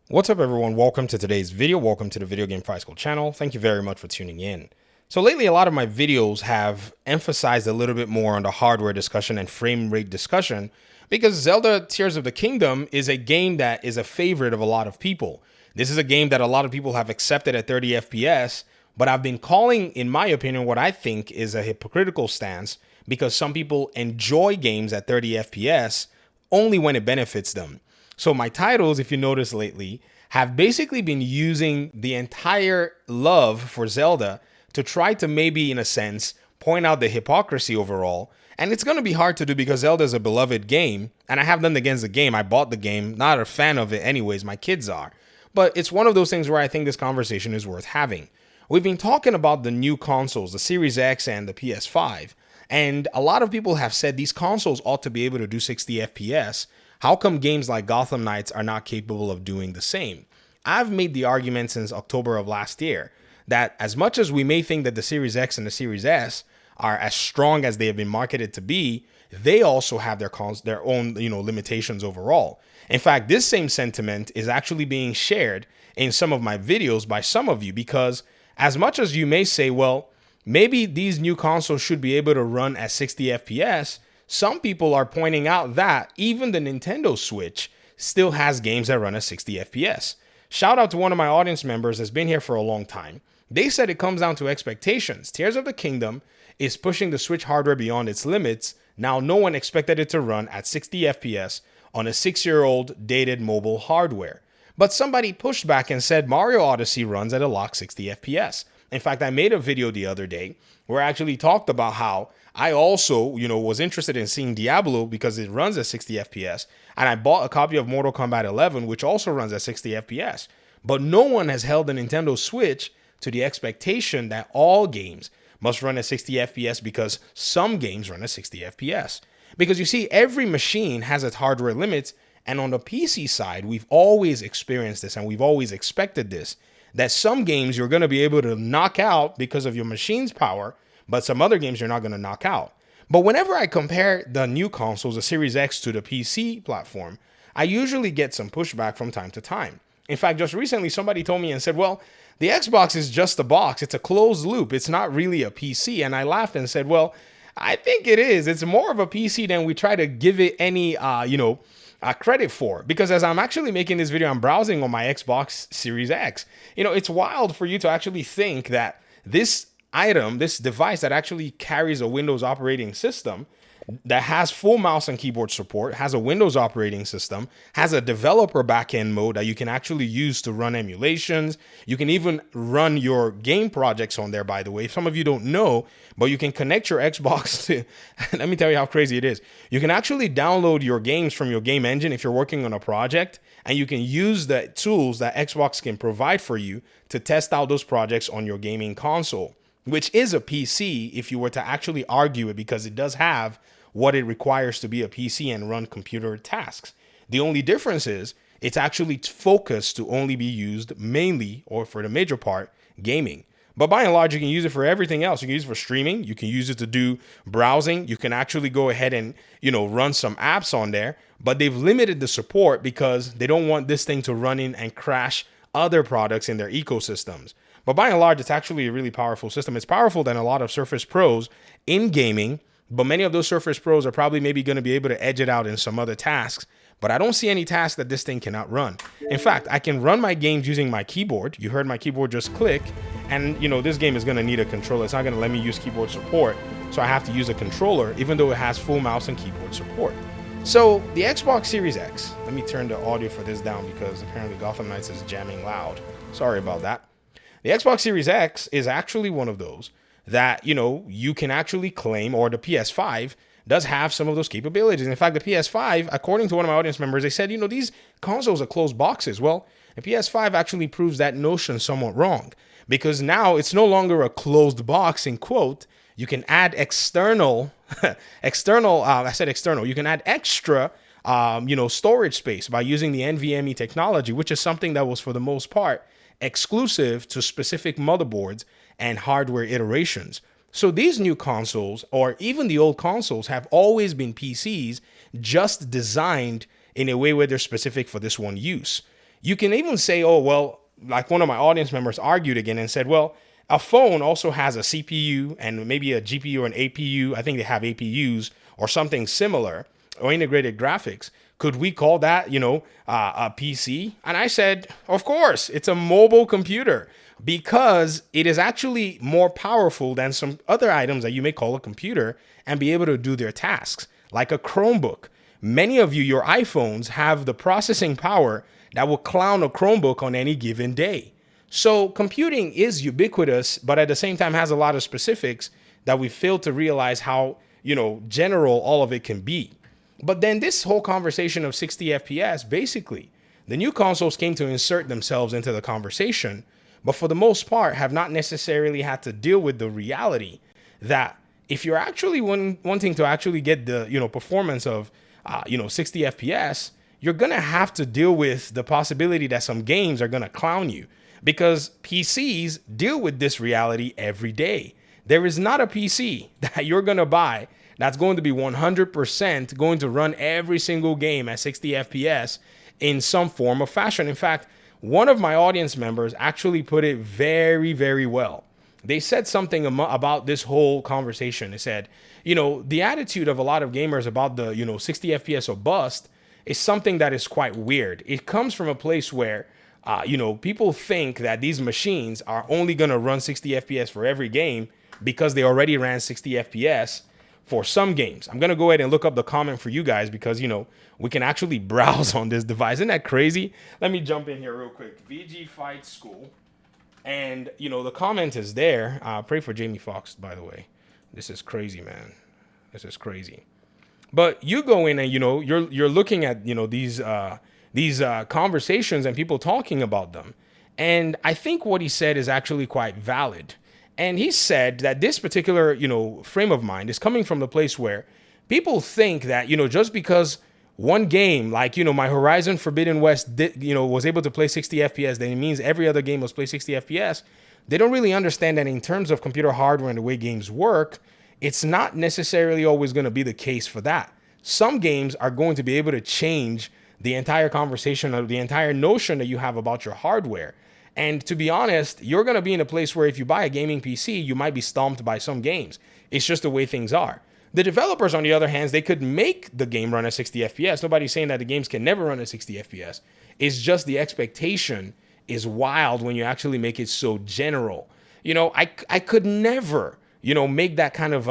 What's up everyone, welcome to today's video, welcome to the Video Game Fight School channel. Thank you very much for tuning in. So lately a lot of my videos have emphasized a little bit more on the hardware discussion and frame rate discussion because Zelda Tears of the Kingdom is a game that is a favorite of a lot of people. This is a game that a lot of people have accepted at 30 FPS, but I've been calling, in my opinion, what I think is a hypocritical stance because some people enjoy games at 30 FPS only when it benefits them. So my titles, if you notice lately, have basically been using the entire love for Zelda to try to maybe, in a sense, point out the hypocrisy overall. And it's going to be hard to do because Zelda is a beloved game, and I have nothing against the game. I bought the game, not a fan of it anyways, my kids are. But it's one of those things where I think this conversation is worth having. We've been talking about the new consoles, the Series X and the PS5, and a lot of people have said these consoles ought to be able to do 60 FPS. How come games like Gotham Knights are not capable of doing the same? I've made the argument since October of last year that as much as we may think that the Series X and the Series S are as strong as they have been marketed to be, they also have their own limitations overall. In fact, this same sentiment is actually being shared in some of my videos by some of you because as much as you may say, well, maybe these new consoles should be able to run at 60 FPS, some people are pointing out that even the Nintendo Switch still has games that run at 60 FPS. Shout out to one of my audience members that's been here for a long time. They said it comes down to expectations. Tears of the Kingdom is pushing the Switch hardware beyond its limits. Now, no one expected it to run at 60 FPS on a 6-year-old dated mobile hardware. But somebody pushed back and said Mario Odyssey runs at a locked 60 FPS. In fact, I made a video the other day where I actually talked about how I also, was interested in seeing Diablo because it runs at 60 FPS, and I bought a copy of Mortal Kombat 11, which also runs at 60 FPS. But no one has held the Nintendo Switch to the expectation that all games must run at 60 FPS because some games run at 60 FPS. Because you see, every machine has its hardware limits, and on the PC side, we've always experienced this and we've always expected this, that some games you're going to be able to knock out because of your machine's power, but some other games you're not going to knock out. But whenever I compare the new consoles, the Series X to the PC platform, I usually get some pushback from time to time. In fact, just recently somebody told me and said, well, the Xbox is just a box. It's a closed loop. It's not really a PC. And I laughed and said, well, I think it is. It's more of a PC than we try to give it any, credit for. Because as I'm actually making this video, I'm browsing on my Xbox Series X. It's wild for you to actually think that this device that actually carries a Windows operating system that has full mouse and keyboard support, has a Windows operating system, has a developer backend mode that you can actually use to run emulations. You can even run your game projects on there, by the way. Some of you don't know, but you can connect your Xbox to, let me tell you how crazy it is. You can actually download your games from your game engine if you're working on a project, and you can use the tools that Xbox can provide for you to test out those projects on your gaming console, which is a PC if you were to actually argue it, because it does have what it requires to be a PC and run computer tasks. The only difference is it's actually focused to only be used mainly, or for the major part, gaming. But by and large, you can use it for everything else. You can use it for streaming. You can use it to do browsing. You can actually go ahead and, run some apps on there. But they've limited the support because they don't want this thing to run in and crash other products in their ecosystems. But by and large, it's actually a really powerful system. It's powerful than a lot of Surface Pros in gaming, but many of those Surface Pros are probably maybe going to be able to edge it out in some other tasks. But I don't see any task that this thing cannot run. In fact, I can run my games using my keyboard. You heard my keyboard just click. And, this game is going to need a controller. It's not going to let me use keyboard support. So I have to use a controller, even though it has full mouse and keyboard support. So the Xbox Series X, let me turn the audio for this down because apparently Gotham Knights is jamming loud. Sorry about that. The Xbox Series X is actually one of those that, you can actually claim, or the PS5 does have some of those capabilities. In fact, the PS5, according to one of my audience members, they said, these consoles are closed boxes. Well, the PS5 actually proves that notion somewhat wrong, because now it's no longer a closed box, in quote. You can add you can add extra, storage space by using the NVMe technology, which is something that was for the most part exclusive to specific motherboards and hardware iterations. So these new consoles, or even the old consoles, have always been PCs just designed in a way where they're specific for this one use. You can even say, oh, well, like one of my audience members argued again and said, well, a phone also has a CPU and maybe a GPU or an APU. I think they have APUs or something similar, or integrated graphics. Could we call that, a PC? And I said, of course, it's a mobile computer because it is actually more powerful than some other items that you may call a computer and be able to do their tasks, like a Chromebook. Many of you, your iPhones have the processing power that will clown a Chromebook on any given day. So computing is ubiquitous, but at the same time has a lot of specifics that we fail to realize how, general all of it can be. But then this whole conversation of 60 FPS, basically, the new consoles came to insert themselves into the conversation, but for the most part have not necessarily had to deal with the reality that if you're actually wanting to actually get the, performance of, 60 FPS, you're going to have to deal with the possibility that some games are going to clown you because PCs deal with this reality every day. There is not a PC that you're going to buy that's going to be 100% going to run every single game at 60 FPS in some form of fashion. In fact, one of my audience members actually put it very, very well. They said something about this whole conversation. They said, the attitude of a lot of gamers about the, 60 FPS or bust is something that is quite weird. It comes from a place where, people think that these machines are only going to run 60 FPS for every game because they already ran 60 FPS for some games. I'm going to go ahead and look up the comment for you guys because, we can actually browse on this device. Isn't that crazy? Let me jump in here real quick. VG Fight School. And, the comment is there. Pray for Jamie Foxx, by the way. This is crazy, man. This is crazy. But you go in and, you're looking at, these conversations and people talking about them. And I think what he said is actually quite valid. And he said that this particular, frame of mind is coming from the place where people think that, just because one game, like, my Horizon Forbidden West, was able to play 60 FPS, then it means every other game must play 60 FPS. They don't really understand that in terms of computer hardware and the way games work, it's not necessarily always going to be the case for that. Some games are going to be able to change the entire conversation or the entire notion that you have about your hardware. And to be honest, you're going to be in a place where if you buy a gaming PC, you might be stomped by some games. It's just the way things are. The developers, on the other hand, they could make the game run at 60 FPS. Nobody's saying that the games can never run at 60 FPS. It's just the expectation is wild when you actually make it so general. I could never, make that kind of,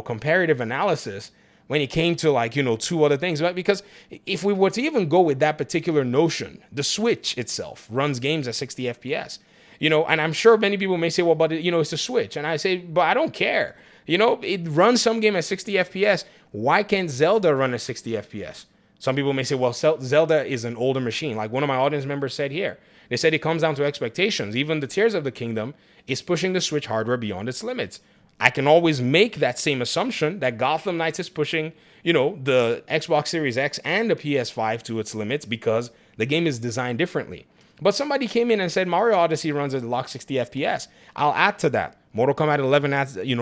comparative analysis when it came to two other things. But because if we were to even go with that particular notion, the Switch itself runs games at 60 FPS, and I'm sure many people may say, well, but it's a Switch. And I say, but I don't care. It runs some game at 60 FPS. Why can't Zelda run at 60 FPS? Some people may say, well, Zelda is an older machine. Like one of my audience members said here, they said it comes down to expectations. Even the Tears of the Kingdom is pushing the Switch hardware beyond its limits. I can always make that same assumption that Gotham Knights is pushing, the Xbox Series X and the PS5 to its limits because the game is designed differently. But somebody came in and said Mario Odyssey runs at lock 60 FPS. I'll add to that. Mortal Kombat 11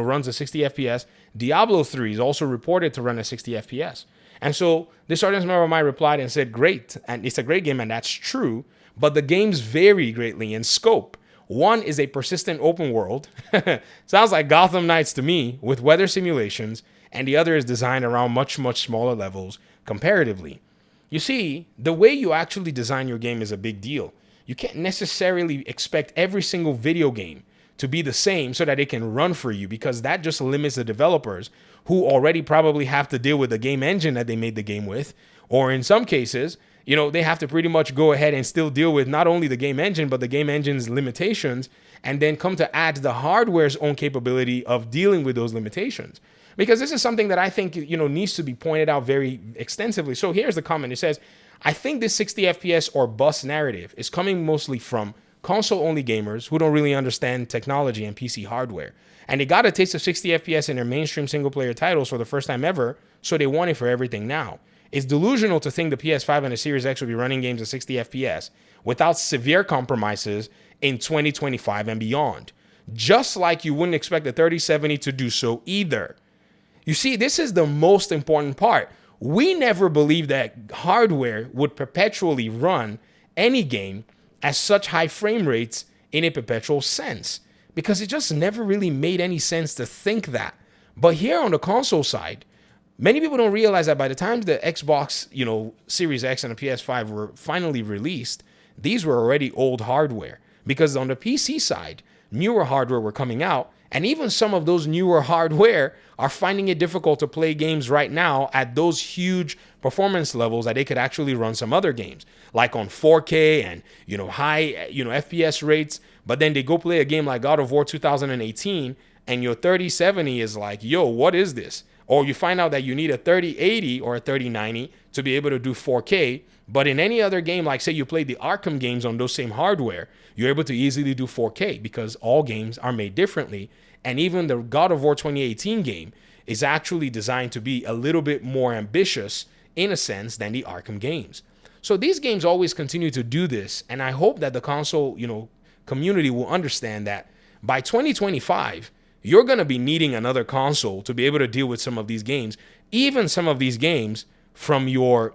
runs at 60 FPS. Diablo 3 is also reported to run at 60 FPS. And so this audience member of mine replied and said, great, and it's a great game, and that's true, but the games vary greatly in scope. One is a persistent open world. Sounds like Gotham Knights to me with weather simulations, and the other is designed around much, much smaller levels comparatively. You see, the way you actually design your game is a big deal. You can't necessarily expect every single video game to be the same so that it can run for you because that just limits the developers who already probably have to deal with the game engine that they made the game with. Or in some cases, they have to pretty much go ahead and still deal with not only the game engine, but the game engine's limitations, and then come to add the hardware's own capability of dealing with those limitations. Because this is something that I think, needs to be pointed out very extensively. So here's the comment. It says, I think this 60 FPS or bust narrative is coming mostly from console-only gamers who don't really understand technology and PC hardware. And they got a taste of 60 FPS in their mainstream single-player titles for the first time ever, so they want it for everything now. It's delusional to think the PS5 and the Series X will be running games at 60 FPS without severe compromises in 2025 and beyond. Just like you wouldn't expect the 3070 to do so either. You see, this is the most important part. We never believed that hardware would perpetually run any game at such high frame rates in a perpetual sense, because it just never really made any sense to think that. But here on the console side, many people don't realize that by the time the Xbox, Series X and the PS5 were finally released, these were already old hardware. Because on the PC side, newer hardware were coming out, and even some of those newer hardware are finding it difficult to play games right now at those huge performance levels that they could actually run some other games, like on 4K and high FPS rates. But then they go play a game like God of War 2018, and your 3070 is like, yo, what is this? Or you find out that you need a 3080 or a 3090 to be able to do 4K. But in any other game, like say you played the Arkham games on those same hardware, you're able to easily do 4K because all games are made differently. And even the God of War 2018 game is actually designed to be a little bit more ambitious in a sense than the Arkham games. So these games always continue to do this. And I hope that the console, community will understand that by 2025, you're going to be needing another console to be able to deal with some of these games, even some of these games from your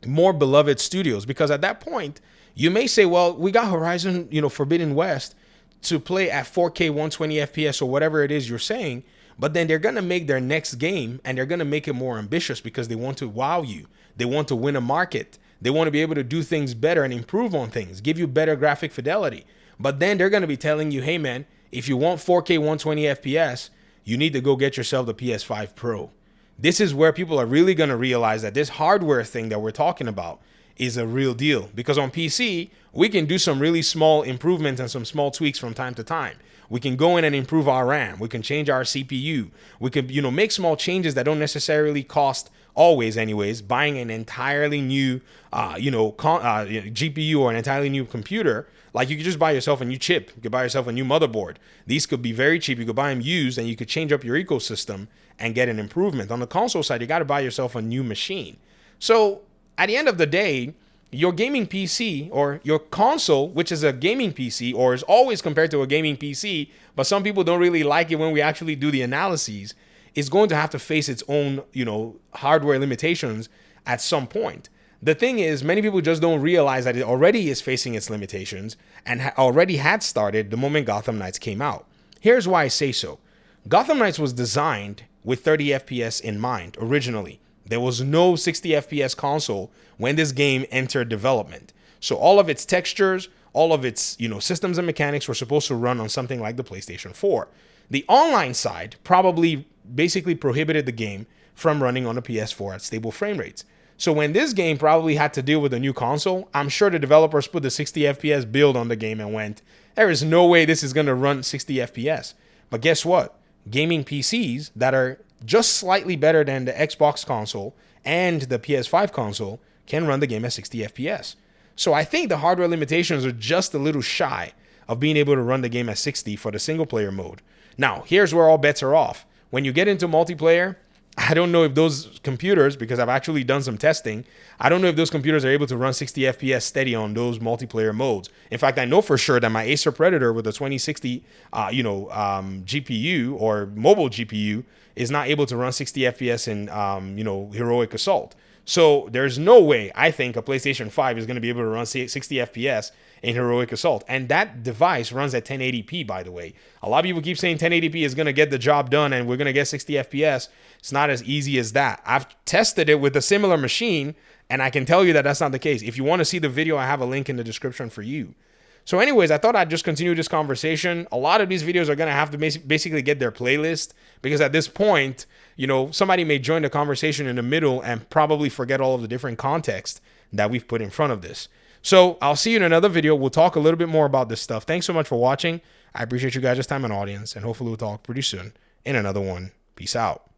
more beloved studios. Because at that point, you may say, well, we got Horizon, Forbidden West to play at 4K 120 FPS or whatever it is you're saying. But then they're going to make their next game and they're going to make it more ambitious because they want to wow you. They want to win a market. They want to be able to do things better and improve on things, give you better graphic fidelity. But then they're going to be telling you, hey, man, if you want 4K 120 FPS, you need to go get yourself the PS5 Pro. This is where people are really going to realize that this hardware thing that we're talking about is a real deal. Because on PC, we can do some really small improvements and some small tweaks from time to time. We can go in and improve our RAM. We can change our CPU. We could, make small changes that don't necessarily cost always anyways, buying an entirely new, GPU or an entirely new computer. Like you could just buy yourself a new chip. You could buy yourself a new motherboard. These could be very cheap. You could buy them used and you could change up your ecosystem and get an improvement. On the console side, you got to buy yourself a new machine. So at the end of the day, your gaming PC or your console, which is a gaming PC or is always compared to a gaming PC, but some people don't really like it when we actually do the analyses, is going to have to face its own, hardware limitations at some point. The thing is, many people just don't realize that it already is facing its limitations and already had started the moment Gotham Knights came out. Here's why I say so. Gotham Knights was designed with 30 FPS in mind originally. There was no 60 FPS console when this game entered development. So all of its textures, all of its, systems and mechanics were supposed to run on something like the PlayStation 4. The online side probably basically prohibited the game from running on a PS4 at stable frame rates. So when this game probably had to deal with a new console, I'm sure the developers put the 60 FPS build on the game and went, there is no way this is going to run 60 FPS. But guess what? Gaming PCs that are just slightly better than the Xbox console and the PS5 console can run the game at 60 FPS. So I think the hardware limitations are just a little shy of being able to run the game at 60 for the single player mode. Now, here's where all bets are off. When you get into multiplayer, I don't know if those computers, because I've actually done some testing, I don't know if those computers are able to run 60 FPS steady on those multiplayer modes. In fact, I know for sure that my Acer Predator with a 2060, GPU or mobile GPU is not able to run 60 FPS in, Heroic Assault. So there's no way I think a PlayStation 5 is going to be able to run 60 FPS in Heroic Assault. And that device runs at 1080p, by the way. A lot of people keep saying 1080p is going to get the job done and we're going to get 60 FPS. It's not as easy as that. I've tested it with a similar machine, and I can tell you that that's not the case. If you want to see the video, I have a link in the description for you. So anyways, I thought I'd just continue this conversation. A lot of these videos are going to have to basically get their playlist because at this point, somebody may join the conversation in the middle and probably forget all of the different context that we've put in front of this. So I'll see you in another video. We'll talk a little bit more about this stuff. Thanks so much for watching. I appreciate you guys' time and audience, and hopefully we'll talk pretty soon in another one. Peace out.